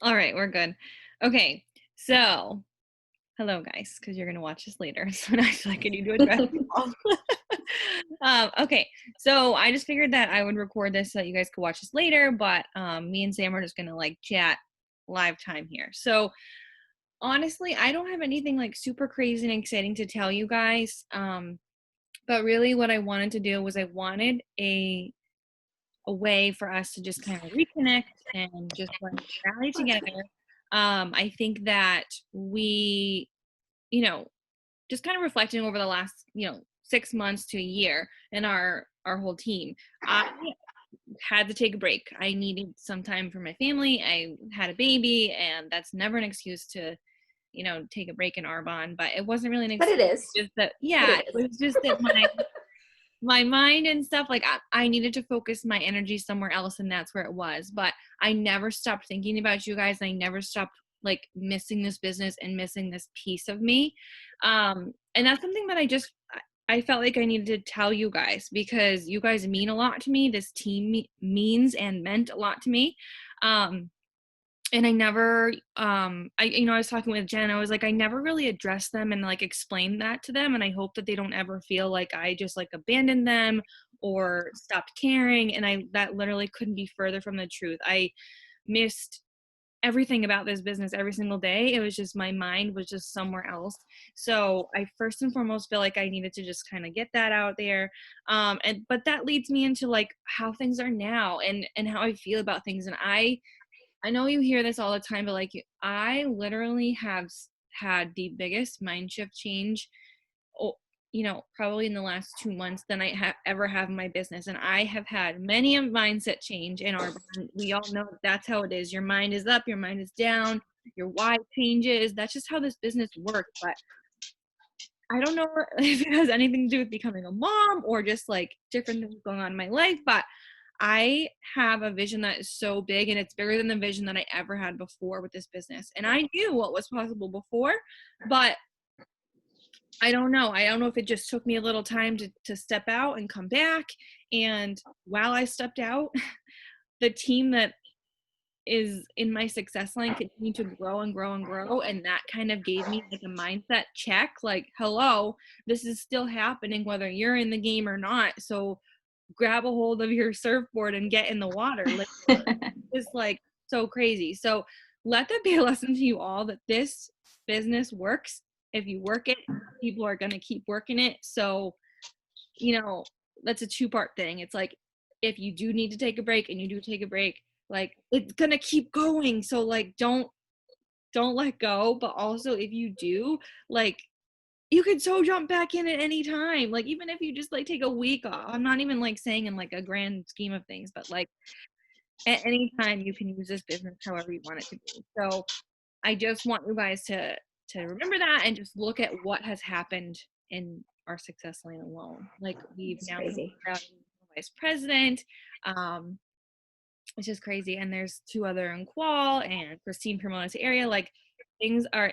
All right, we're good. Okay, so hello, guys, because you're gonna watch this later. So now I feel like I need to address you all. Okay, so I just figured that I would record this so that you guys could watch this later, but me and Sam are just gonna like chat live time here. So honestly, I don't have anything like super crazy and exciting to tell you guys. But really, what I wanted to do was I wanted a way for us to just kind of reconnect and just like rally together. I think that we, you know, just kind of reflecting over the last, 6 months to a year and our whole team. I had to take a break. I needed some time for my family. I had a baby, and that's never an excuse to, take a break in Arbonne. But it wasn't really an But excuse. it is. Just that, But yeah, it it is. was just that my mind and stuff, like I needed to focus my energy somewhere else, and that's where it was. But I never stopped thinking about you guys, and I never stopped like missing this business and missing this piece of me. And that's something that I felt like I needed to tell you guys, because you guys mean a lot to me. This team means and meant a lot to me. And I never, I was talking with Jen, I was like, I never really addressed them and like explained that to them. And I hope that they don't ever feel like I just like abandoned them or stopped caring. And that literally couldn't be further from the truth. I missed everything about this business every single day. It was just, my mind was just somewhere else. So I first and foremost feel like I needed to just kind of get that out there. But that leads me into like how things are now, and how I feel about things. And I know you hear this all the time, but like I literally have had the biggest mind shift change, probably in the last 2 months than I ever have in my business. And I have had many a mindset change in our, we all know that's how it is. Your mind is up, your mind is down, your why changes. That's just how this business works. But I don't know if it has anything to do with becoming a mom or just like different things going on in my life, but I have a vision that is so big, and it's bigger than the vision that I ever had before with this business. And I knew what was possible before, but I don't know. I don't know if it just took me a little time to step out and come back. And while I stepped out, the team that is in my success line continued to grow and grow and grow. And that kind of gave me like a mindset check, like, hello, this is still happening whether you're in the game or not. So grab a hold of your surfboard and get in the water. Like, it's like so crazy. So let that be a lesson to you all, that this business works. If you work it, people are going to keep working it. So, that's a two-part thing. It's like, if you do need to take a break and you do take a break, like it's going to keep going. So like, don't let go. But also if you do, like, you could so jump back in at any time. Like, even if you just like take a week off, I'm not even like saying in like a grand scheme of things, but like at any time you can use this business however you want it to be. So I just want you guys to remember that and just look at what has happened in our success lane alone. Like, we've It's now crazy. got a vice president. It's just crazy. And there's two other in qual, and Christine promoted to area. Like, things are,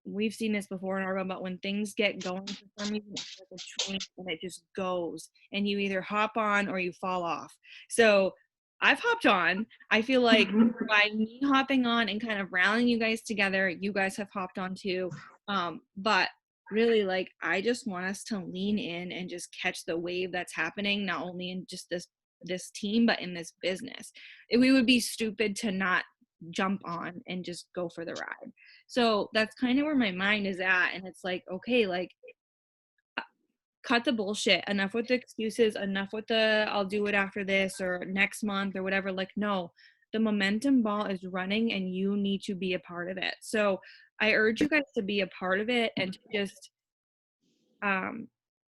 we've seen this before in our but when things get going for some reason, it's like a train and it just goes, and you either hop on or you fall off. So I've hopped on. I feel like by me hopping on and kind of rallying you guys together, you guys have hopped on too. But really, like, I just want us to lean in and just catch the wave that's happening, not only in just this team, but in this business. We would be stupid to not jump on and just go for the ride. So that's kind of where my mind is at. And it's like, okay, like, cut the bullshit. Enough with the excuses, enough with the I'll do it after this or next month or whatever. Like, no, the momentum ball is running and you need to be a part of it. So I urge you guys to be a part of it and to just um,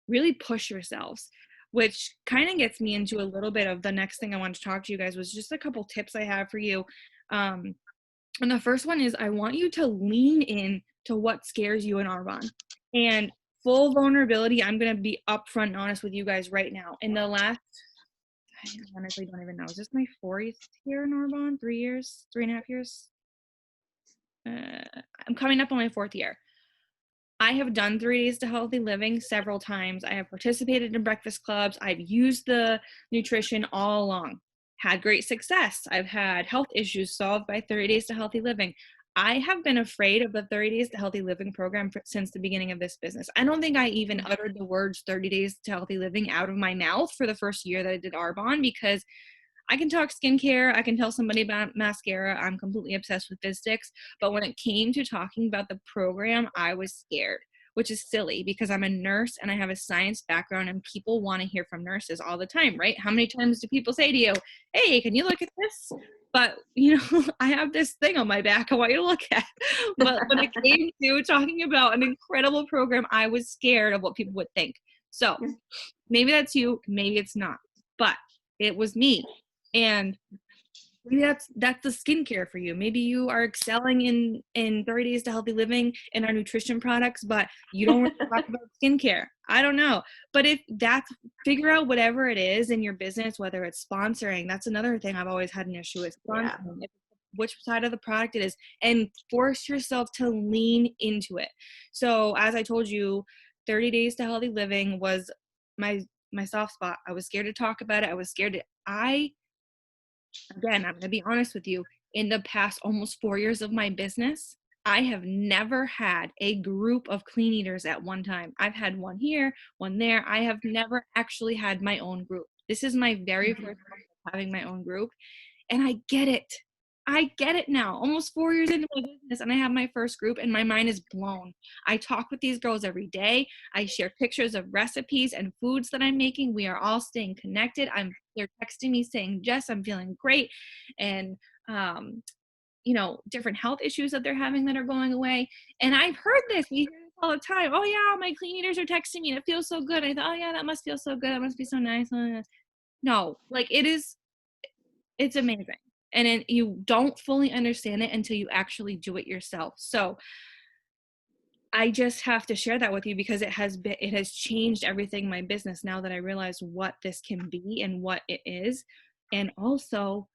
really push yourselves, which kind of gets me into a little bit of the next thing I want to talk to you guys, was just a couple tips I have for you. And the first one is, I want you to lean in to what scares you in Arbonne. And full vulnerability, I'm going to be upfront and honest with you guys right now. In the last, I honestly don't even know, is this my fourth year in Arbonne? 3 years, 3.5 years? I'm coming up on my fourth year. I have done 3 days to healthy living several times. I have participated in breakfast clubs. I've used the nutrition all along. had great success. I've had health issues solved by 30 Days to Healthy Living. I have been afraid of the 30 Days to Healthy Living program since the beginning of this business. I don't think I even uttered the words 30 Days to Healthy Living out of my mouth for the first year that I did Arbonne, because I can talk skincare. I can tell somebody about mascara. I'm completely obsessed with Biz Sticks. But when it came to talking about the program, I was scared, which is silly because I'm a nurse and I have a science background, and people want to hear from nurses all the time, right? How many times do people say to you, hey, can you look at this? But, I have this thing on my back I want you to look at. But when it came to talking about an incredible program, I was scared of what people would think. So maybe that's you, maybe it's not. But it was me. And maybe that's the skincare for you. Maybe you are excelling in 30 Days to Healthy Living in our nutrition products, but you don't want to talk about skincare. I don't know. But if that's, figure out whatever it is in your business, whether it's sponsoring. That's another thing I've always had an issue with, sponsoring. Yeah. Which side of the product it is, and force yourself to lean into it. So as I told you, 30 Days to Healthy Living was my soft spot. I was scared to talk about it. I was scared to, again, I'm going to be honest with you. In the past almost 4 years of my business, I have never had a group of clean eaters at one time. I've had one here, one there. I have never actually had my own group. This is my very first time having my own group. And I get it. I get it now, almost 4 years into my business, and I have my first group, and my mind is blown. I talk with these girls every day. I share pictures of recipes and foods that I'm making. We are all staying connected. They're texting me saying, Jess, I'm feeling great. And, different health issues that they're having that are going away. And I've heard this. We hear this all the time. Oh, yeah, my clean eaters are texting me, and it feels so good. I thought, oh, yeah, that must feel so good. That must be so nice. No, like it's amazing. And you don't fully understand it until you actually do it yourself. So I just have to share that with you because it has changed everything in my business now that I realize what this can be and what it is. And also,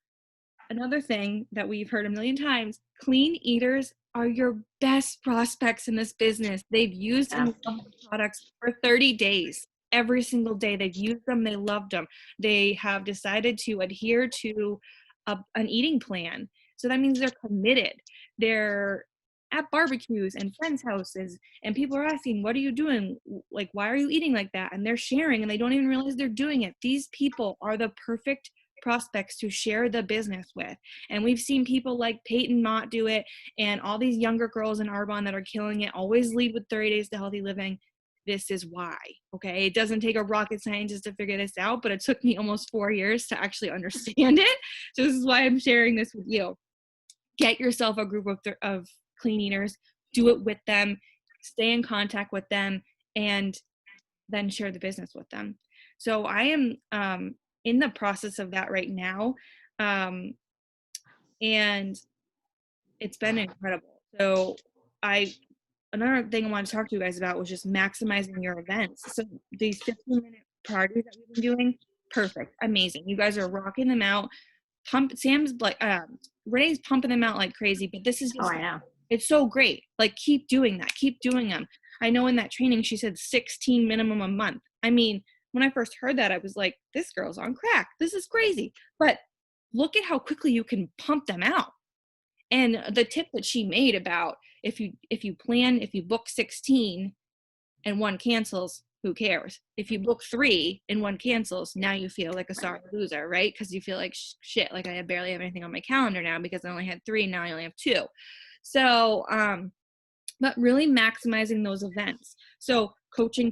another thing that we've heard a million times, clean eaters are your best prospects in this business. They've used and loved the products for 30 days. Every single day they've used them, they loved them. They have decided to adhere to an eating plan. So that means they're committed. They're at barbecues and friends' houses, and people are asking, what are you doing? Like, why are you eating like that? And they're sharing, and they don't even realize they're doing it. These people are the perfect prospects to share the business with. And we've seen people like Peyton Mott do it, and all these younger girls in Arbonne that are killing it always lead with 30 Days to Healthy Living. This is why, okay? It doesn't take a rocket scientist to figure this out, but it took me almost 4 years to actually understand it. So this is why I'm sharing this with you. Get yourself a group of clean eaters, do it with them, stay in contact with them, and then share the business with them. So I am in the process of that right now. And it's been incredible. So another thing I want to talk to you guys about was just maximizing your events. So these 15-minute parties that we've been doing, perfect, amazing. You guys are rocking them out. Renee's pumping them out like crazy, but this is just, I know. It's so great. Like, keep doing that. Keep doing them. I know in that training, she said 16 minimum a month. I mean, when I first heard that, I was like, this girl's on crack. This is crazy. But look at how quickly you can pump them out. And the tip that she made about if you book 16 and one cancels, who cares? If you book 3 and one cancels, now you feel like a sorry loser, right? Because you feel like shit, like I barely have anything on my calendar now because I only had 3, now I only have 2. So, but really maximizing those events. So coaching.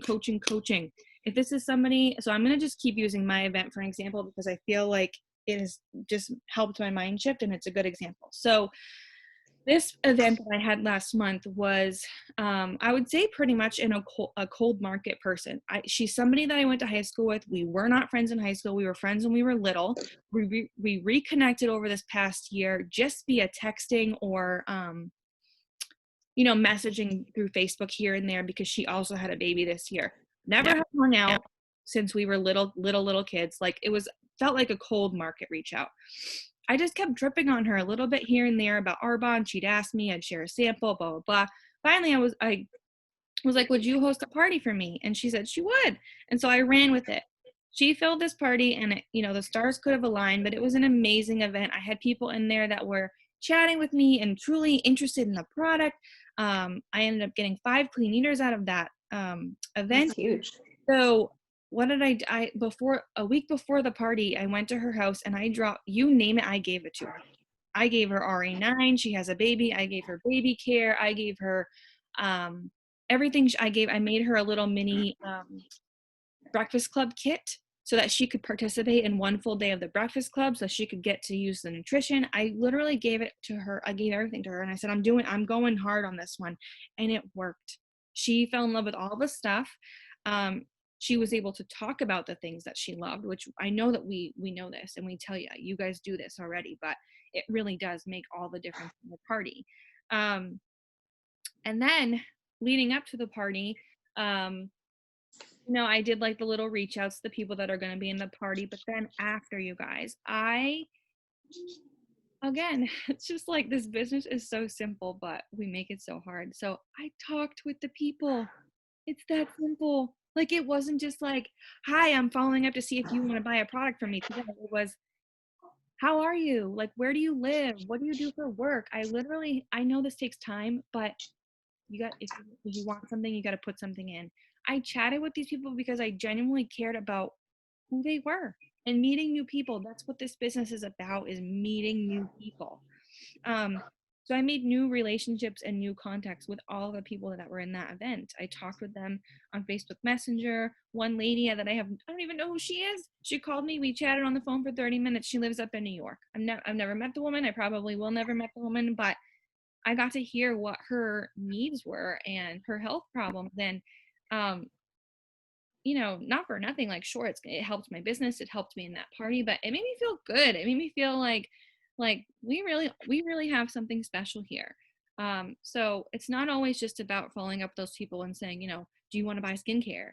If this is somebody, so I'm going to just keep using my event for an example because I feel like it has just helped my mind shift and it's a good example. So this event that I had last month was, I would say pretty much in a cold market person. She's somebody that I went to high school with. We were not friends in high school. We were friends when we were little. We reconnected over this past year just via texting or, messaging through Facebook here and there because she also had a baby this year. Never have hung out since we were little kids. Like felt like a cold market reach out. I just kept dripping on her a little bit here and there about Arbonne. She'd ask me, I'd share a sample, blah, blah, blah. Finally, I was like, would you host a party for me? And she said she would. And so I ran with it. she filled this party, and it, you know, the stars could have aligned, but it was an amazing event. I had people in there that were chatting with me and truly interested in the product. I ended up getting 5 clean eaters out of that event. That's huge. So what did I before, a week before the party, I went to her house and I dropped, you name it, I gave it to her. I gave her RA9. She has a baby. I gave her baby care. I gave her everything. I made her a little mini breakfast club kit so that she could participate in one full day of the breakfast club, so she could get to use the nutrition. I literally gave it to her. I gave everything to her, and I said, I'm going hard on this one. And it worked. She fell in love with all the stuff. She was able to talk about the things that she loved, which I know that we know this, and we tell you, you guys do this already, but it really does make all the difference in the party. And then leading up to the party, I did like the little reach outs to the people that are going to be in the party. But then after, you guys, again, it's just like, this business is so simple, but we make it so hard. So I talked with the people. It's that simple. Like, it wasn't just like, hi, I'm following up to see if you want to buy a product from me today. It was, how are you? Like, where do you live? What do you do for work? I know this takes time, but if you want something, you got to put something in. I chatted with these people because I genuinely cared about who they were and meeting new people. That's what this business is about, is meeting new people. So I made new relationships and new contacts with all the people that were in that event. I talked with them on Facebook Messenger. One lady that I don't even know who she is. She called me. We chatted on the phone for 30 minutes. She lives up in New York. I've never met the woman. I probably will never met the woman, but I got to hear what her needs were and her health problems. And, not for nothing, like, sure, it helped my business. It helped me in that party, but it made me feel good. It made me feel like we really have something special here. So it's not always just about following up those people and saying, do you want to buy skincare?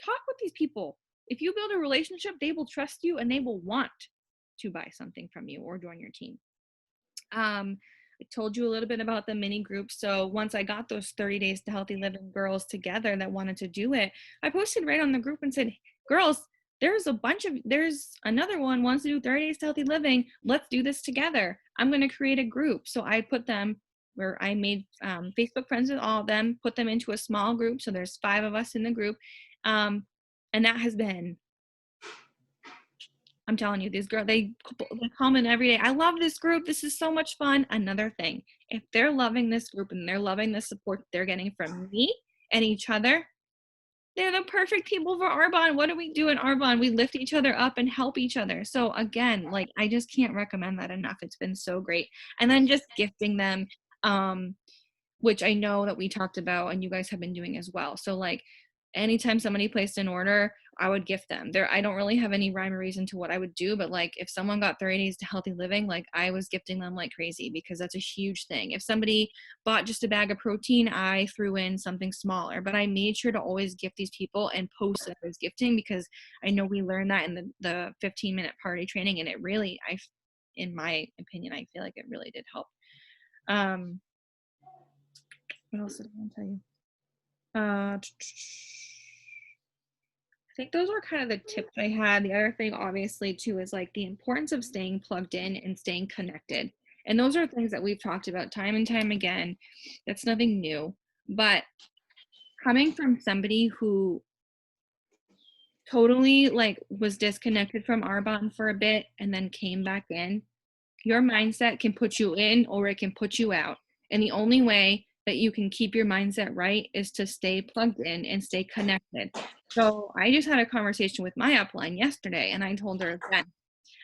Talk with these people. If you build a relationship, they will trust you and they will want to buy something from you or join your team. I told you a little bit about the mini group. So once I got those 30 days to healthy living girls together that wanted to do it, I posted right on the group and said, girls, there's another one wants to do 30 days to healthy living. Let's do this together. I'm going to create a group. So I put them where I made Facebook friends with all of them, put them into a small group. So there's 5 of us in the group. And that has been, I'm telling you, these girls, they comment every day. I love this group. This is so much fun. Another thing, if they're loving this group and they're loving the support they're getting from me and each other, they're the perfect people for Arbonne. What do we do in Arbonne? We lift each other up and help each other. So again, like, I just can't recommend that enough. It's been so great. And then just gifting them, which I know that we talked about and you guys have been doing as well. So like, anytime somebody placed an order, I would gift them. I don't really have any rhyme or reason to what I would do, but like, if someone got 30 days to healthy living, like, I was gifting them like crazy, because that's a huge thing. If somebody bought just a bag of protein, I threw in something smaller, but I made sure to always gift these people and post that I was gifting, because I know we learned that in the 15-minute party training, and it really, in my opinion, I feel like it really did help. What else did I want to tell you? I think those were kind of the tips I had. The other thing, obviously, too, is like the importance of staying plugged in and staying connected. And those are things that we've talked about time and time again. That's nothing new. But coming from somebody who totally like was disconnected from Arbonne for a bit and then came back in, your mindset can put you in or it can put you out. And the only way that you can keep your mindset right is to stay plugged in and stay connected. So I just had a conversation with my upline yesterday, and I told her again,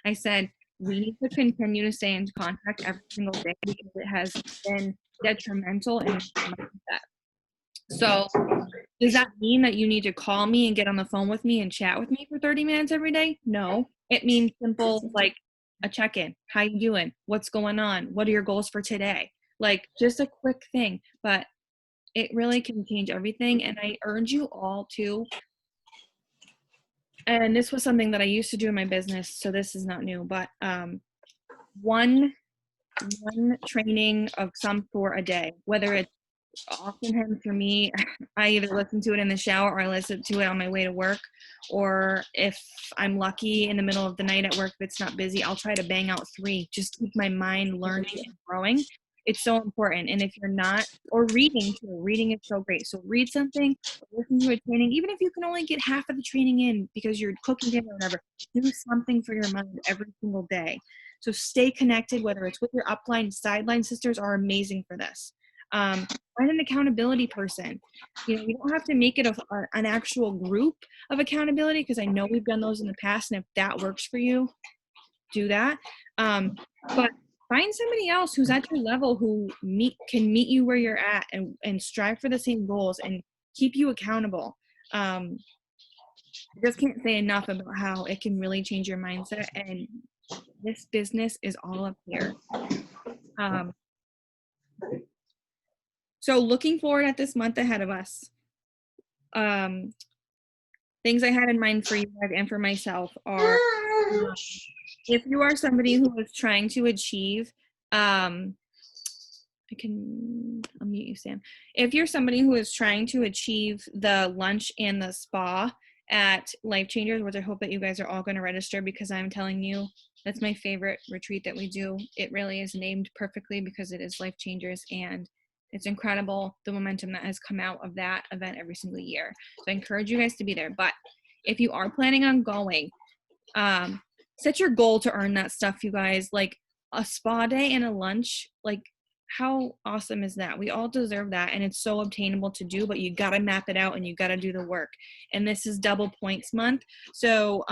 I said, we need to continue to stay in contact every single day, because it has been detrimental in my mindset. So does that mean that you need to call me and get on the phone with me and chat with me for 30 minutes every day? No. It means simple, like a check-in. How you doing? What's going on? What are your goals for today? Like, just a quick thing, but it really can change everything. And I urge you all to, and this was something that I used to do in my business, so this is not new, but one training of some sort a day, whether it's Oftentimes for me, I either listen to it in the shower or I listen to it on my way to work. Or if I'm lucky in the middle of the night at work, if it's not busy, I'll try to bang out 3. Just keep my mind learning and growing. It's so important. And if you're not, or reading too, reading is so great. So read something, or listen to a training, even if you can only get half of the training in because you're cooking dinner or whatever, do something for your mind every single day. So stay connected, whether it's with your upline, sideline sisters are amazing for this. Find an accountability person. You know, you don't have to make it an actual group of accountability, because I know we've done those in the past, and if that works for you, do that. But find somebody else who's at your level who can meet you where you're at, and strive for the same goals and keep you accountable. I just can't say enough about how it can really change your mindset, and this business is all up here. So looking forward at this month ahead of us, things I had in mind for you guys and for myself are, if you are somebody who is trying to achieve, I can unmute you, Sam. If you're somebody who is trying to achieve the lunch and the spa at Life Changers, which I hope that you guys are all going to register, because I'm telling you, that's my favorite retreat that we do. It really is named perfectly because it is Life Changers, and it's incredible the momentum that has come out of that event every single year. So I encourage you guys to be there. But if you are planning on going, set your goal to earn that stuff, you guys. Like a spa day and a lunch, like how awesome is that? We all deserve that, and it's so obtainable to do, but you got to map it out and you got to do the work. And this is double points month. So,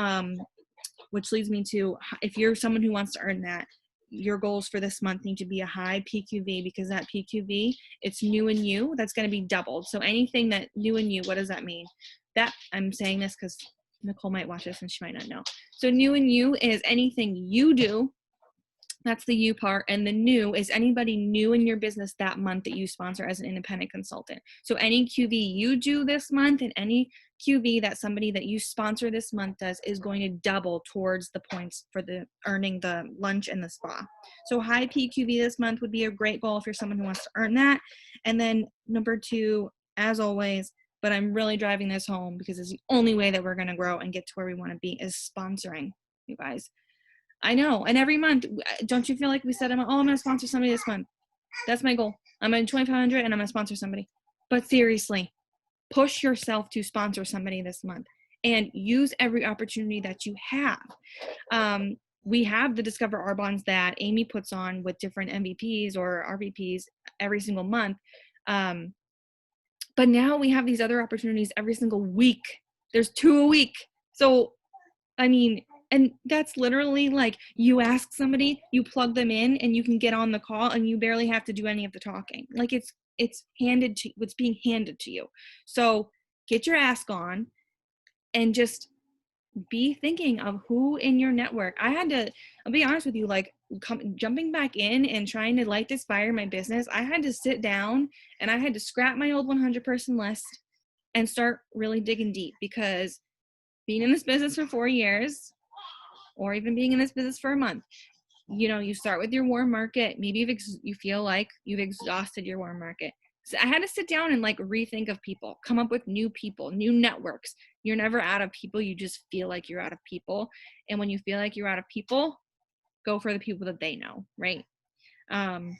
which leads me to, if you're someone who wants to earn that, your goals for this month need to be a high PQV, because that PQV, it's new and you, that's going to be doubled. So anything that new and you, what does that mean? That, I'm saying this because Nicole might watch this and she might not know. So new and you is anything you do. That's the you part. And the new is anybody new in your business that month that you sponsor as an independent consultant. So any QV you do this month and any QV that somebody that you sponsor this month does is going to double towards the points for the earning the lunch and the spa. So high PQV this month would be a great goal if you're someone who wants to earn that. And then number 2, as always, but I'm really driving this home because it's the only way that we're going to grow and get to where we want to be, is sponsoring, you guys. I know. And every month, don't you feel like we said, I'm going to sponsor somebody this month? That's my goal. I'm at 2,500 and I'm going to sponsor somebody. But seriously, push yourself to sponsor somebody this month and use every opportunity that you have. We have the Discover Our Bonds that Amy puts on with different MVPs or RVPs every single month. But now we have these other opportunities every single week. There's 2 a week. So, I mean, and that's literally like you ask somebody, you plug them in, and you can get on the call and you barely have to do any of the talking. Like it's being handed to you. So get your ask on and just be thinking of who in your network. I'll be honest with you, like jumping back in and trying to light this fire in my business, I had to sit down and I had to scrap my old 100 person list and start really digging deep, because being in this business for 4 years, or even being in this business for a month, you start with your warm market. Maybe you feel like you've exhausted your warm market. So I had to sit down and like rethink of people, come up with new people, new networks. You're never out of people. You just feel like you're out of people. And when you feel like you're out of people, go for the people that they know, right? And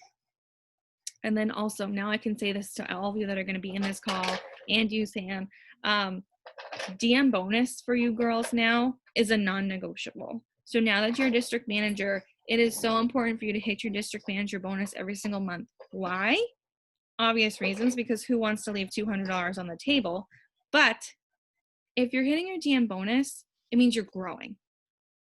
then also, now I can say this to all of you that are going to be in this call, and you, Sam, DM bonus for you girls now is a non-negotiable. So now that you're a district manager, it is so important for you to hit your district manager bonus every single month. Why? Obvious reasons, because who wants to leave $200 on the table? But if you're hitting your DM bonus, it means you're growing.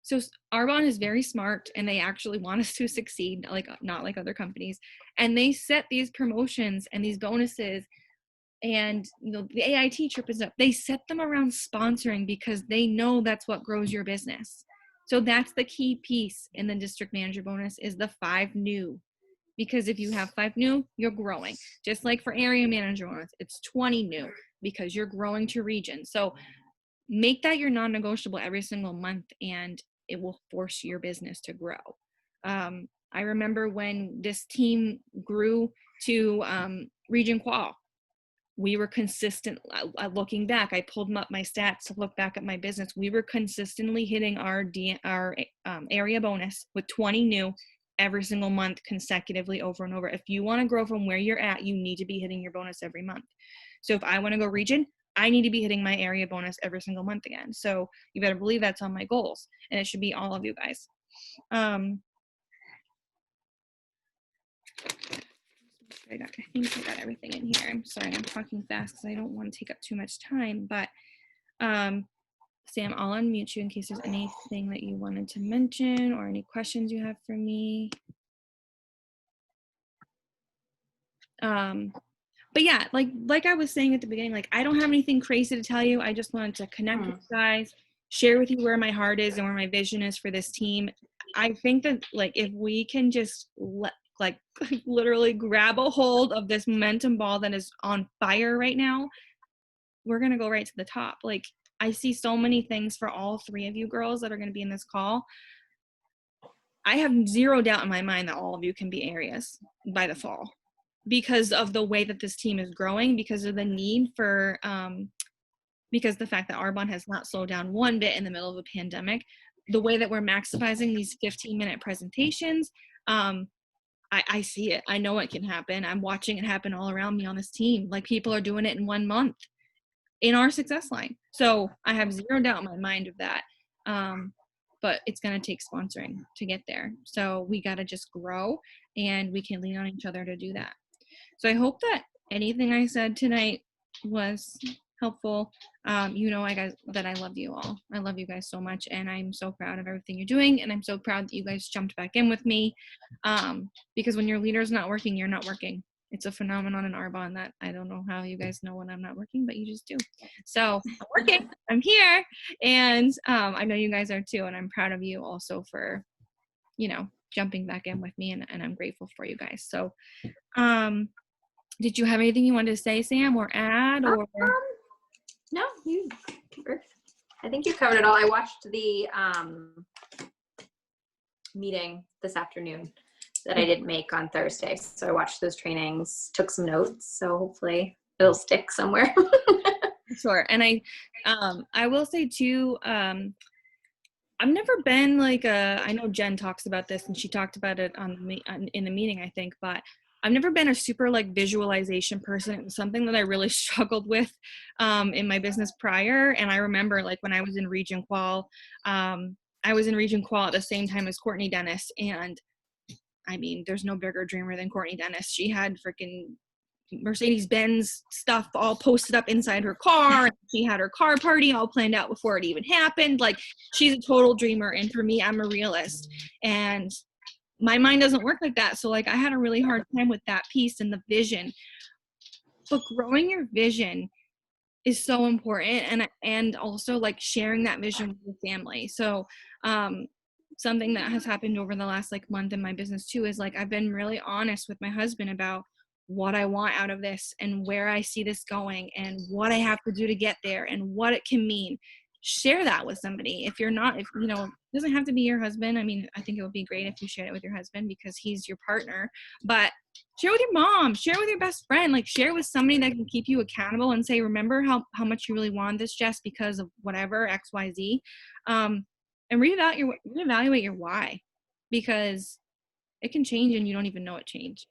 So Arbonne is very smart, and they actually want us to succeed, not like other companies. And they set these promotions and these bonuses, and the AIT trip is up. They set them around sponsoring because they know that's what grows your business. So that's the key piece in the district manager bonus, is the 5 new. Because if you have 5 new, you're growing. Just like for area manager bonus, it's 20 new because you're growing to region. So make that your non-negotiable every single month, and it will force your business to grow. I remember when this team grew to region qual. We were consistent. Looking back, I pulled up my stats to look back at my business. We were consistently hitting our area bonus with 20 new every single month consecutively over and over. If you want to grow from where you're at, you need to be hitting your bonus every month. So if I want to go region, I need to be hitting my area bonus every single month again. So you better believe that's on my goals, and it should be all of you guys. I think I got everything in here. I'm sorry, I'm talking fast because I don't want to take up too much time, but Sam, I'll unmute you in case there's anything that you wanted to mention or any questions you have for me. But yeah, like I was saying at the beginning, like I don't have anything crazy to tell you. I just wanted to connect with you guys, share with you where my heart is and where my vision is for this team. I think that like if we can just literally grab a hold of this momentum ball that is on fire right now, we're gonna go right to the top. Like I see so many things for all three of you girls that are gonna be in this call. I have zero doubt in my mind that all of you can be areas by the fall, because of the way that this team is growing, because of the need for, because the fact that Arbonne has not slowed down one bit in the middle of a pandemic, the way that we're maximizing these 15-minute presentations, I see it. I know it can happen. I'm watching it happen all around me on this team. Like people are doing it in 1 month in our success line. So I have zero doubt in my mind of that. But it's going to take sponsoring to get there. So we got to just grow, and we can lean on each other to do that. So I hope that anything I said tonight was helpful. You know, that I love you all. I love you guys so much, and I'm so proud of everything you're doing, and I'm so proud that you guys jumped back in with me, because when your leader's not working, you're not working. It's a phenomenon in Arbonne that I don't know how you guys know when I'm not working, but you just do. So I'm working, I'm here, and I know you guys are too, and I'm proud of you also for, you know, jumping back in with me, and I'm grateful for you guys. So did you have anything you wanted to say, Sam, or add, or? No, I think you covered it all. I watched the meeting this afternoon that I didn't make on Thursday. So I watched those trainings, took some notes. So hopefully it'll stick somewhere. Sure. And I will say too, I've never been like I know Jen talks about this, and she talked about it in the meeting, I think, but I've never been a super like visualization person. It was something that I really struggled with in my business prior. And I remember like when I was in Region Qual, I was in Region Qual at the same time as Courtney Dennis. And I mean, there's no bigger dreamer than Courtney Dennis. She had freaking Mercedes-Benz stuff all posted up inside her car, and she had her car party all planned out before it even happened. Like, she's a total dreamer, and for me, I'm a realist, and my mind doesn't work like that. So like I had a really hard time with that piece and the vision. But growing your vision is so important, and also like sharing that vision with your family. So something that has happened over the last like month in my business too is like I've been really honest with my husband about what I want out of this and where I see this going and what I have to do to get there and what it can mean. Share that with somebody. If you know, it doesn't have to be your husband. I mean, I think it would be great if you shared it with your husband because he's your partner, but share with your mom, share with your best friend, like share with somebody that can keep you accountable and say, remember how much you really wanted this, Jess, because of whatever, XYZ. And reevaluate your why, because it can change and you don't even know it changed.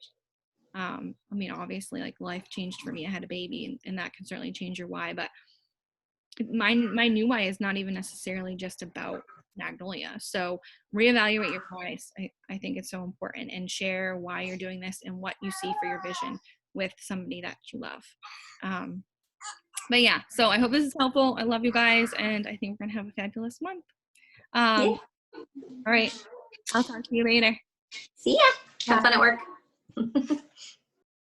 I mean, obviously like life changed for me. I had a baby and that can certainly change your why, but my new why is not even necessarily just about Magnolia. So reevaluate your whys. I think it's so important, and share why you're doing this and what you see for your vision with somebody that you love. But yeah, so I hope this is helpful. I love you guys, and I think we're gonna have a fabulous month. All right, I'll talk to you later. See ya. Have fun at work.